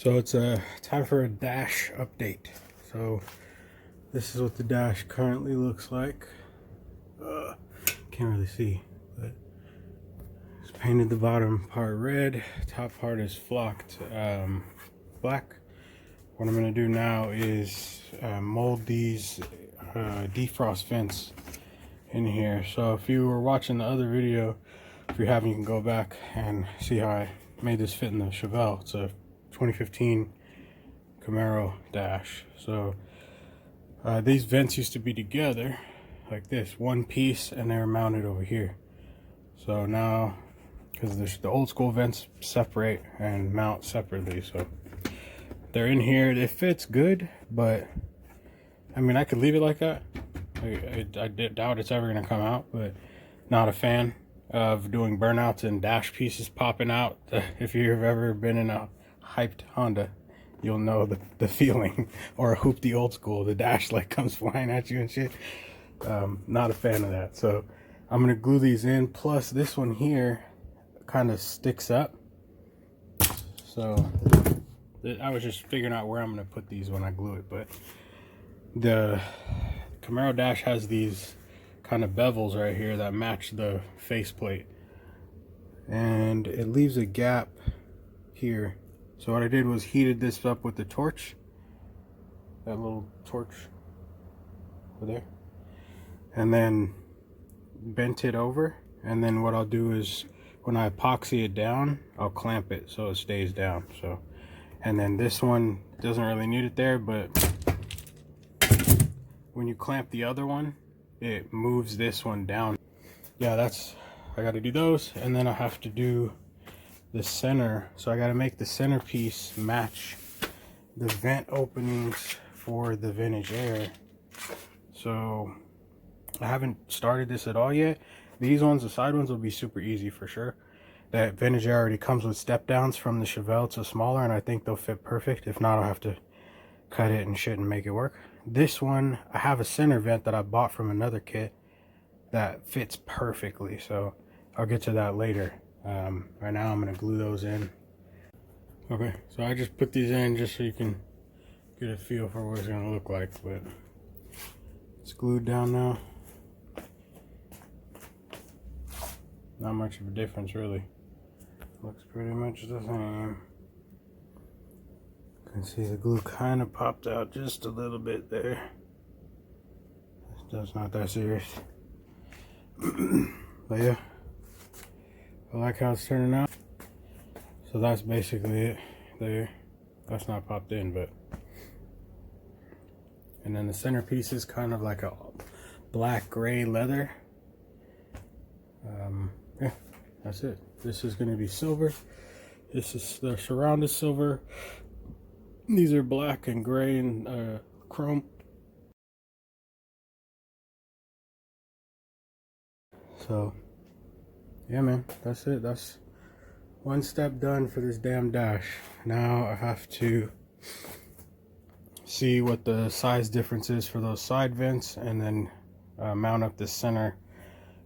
So it's time for a dash update. So this is what the dash currently looks like. Can't really see, but it's painted the bottom part red, top part is flocked black. What I'm gonna do now is mold these defrost vents in here. So if you were watching the other video, if you haven't, you can go back and see how I made this fit in the Chevelle. It's a 2015 Camaro dash. So these vents used to be together like this, one piece, and they're mounted over here. So now, because the old school vents separate and mount separately, so they're in here. It fits good, but I mean, I could leave it like that. I doubt it's ever gonna come out, but not a fan of doing burnouts and dash pieces popping out. If you've ever been in a hyped Honda, you'll know the feeling. Or a hoopty old school, the dash like comes flying at you and shit. Not a fan of that. So I'm gonna glue these in, plus this one here kind of sticks up. So I was just figuring out where I'm gonna put these when I glue it. But the Camaro dash has these kind of bevels right here that match the faceplate, and it leaves a gap here. So what I did was heated this up with the torch, that little torch over there, and then bent it over. And then what I'll do is when I epoxy it down, I'll clamp it so it stays down. So, and then this one doesn't really need it there, but when you clamp the other one, it moves this one down. Yeah, I got to do those, and then I have to do the center. So I got to make the centerpiece match the vent openings for the vintage air. So I haven't started this at all yet. These ones, the side ones, will be super easy for sure. That vintage air already comes with step downs from the Chevelle. It's a smaller, and I think they'll fit perfect. If not, I'll have to cut it and shit and make it work. This one, I have a center vent that I bought from another kit that fits perfectly, so I'll get to that later. Right now I'm gonna glue those in. Okay, so I just put these in just so you can get a feel for what it's gonna look like, but it's glued down now. Not much of a difference really. Looks pretty much the same. You can see the glue kind of popped out just a little bit there. That's not that serious. But yeah, I like how it's turning out. So that's basically it there. That's not popped in, but. And then the centerpiece is kind of like a black gray leather. Yeah, that's it. This is going to be silver. This is the surround is silver. These are black and gray and chrome. So yeah, man, that's it. That's one step done for this damn dash. Now I have to see what the size difference is for those side vents, and then mount up the center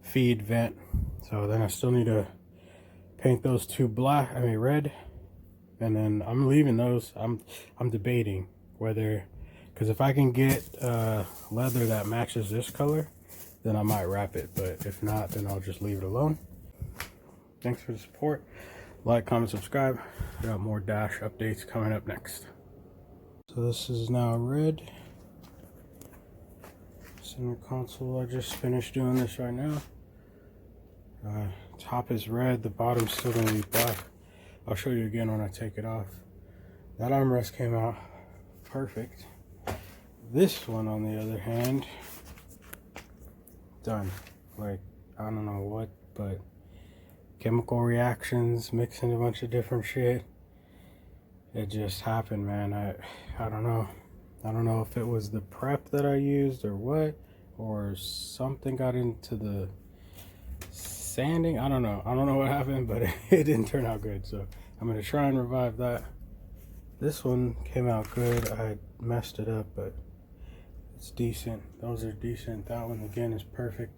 feed vent. So then I still need to paint those two red, and then I'm leaving those. I'm debating whether, because if I can get leather that matches this color, then I might wrap it, but if not, then I'll just leave it alone. Thanks for the support. Like, comment, subscribe. I got more dash updates coming up next. So this is now red. Center console, I just finished doing this right now. Top is red, the bottom's still gonna be black. I'll show you again when I take it off. That armrest came out perfect. This one, on the other hand, done. Like, I don't know what, but chemical reactions, mixing a bunch of different shit. It just happened, man. I don't know. I don't know if it was the prep that I used or what, or something got into the sanding. I don't know what happened, but it didn't turn out good. So I'm gonna try and revive that. This one came out good. I messed it up, but it's decent. Those are decent. That one again is perfect.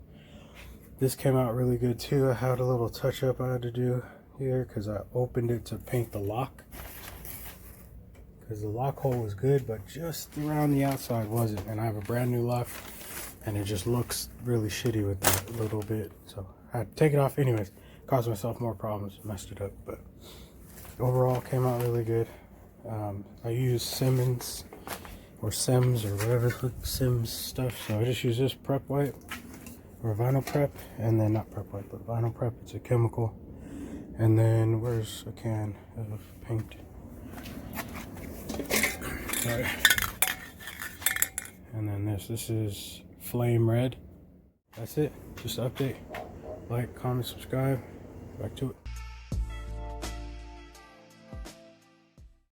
This came out really good too. I had a little touch up I had to do here because I opened it to paint the lock. because the lock hole was good, but just around the outside wasn't. And I have a brand new lock, and it just looks really shitty with that little bit. So I had to take it off anyways. Caused myself more problems, messed it up, but overall came out really good. I use Simmons or Sims or whatever Sims stuff, so I just use this prep wipe or vinyl prep, and then not prep wipe but vinyl prep. It's a chemical. And then where's a can of paint? Sorry. And then this is flame red. That's it. Just update, like, comment, subscribe. Back to it.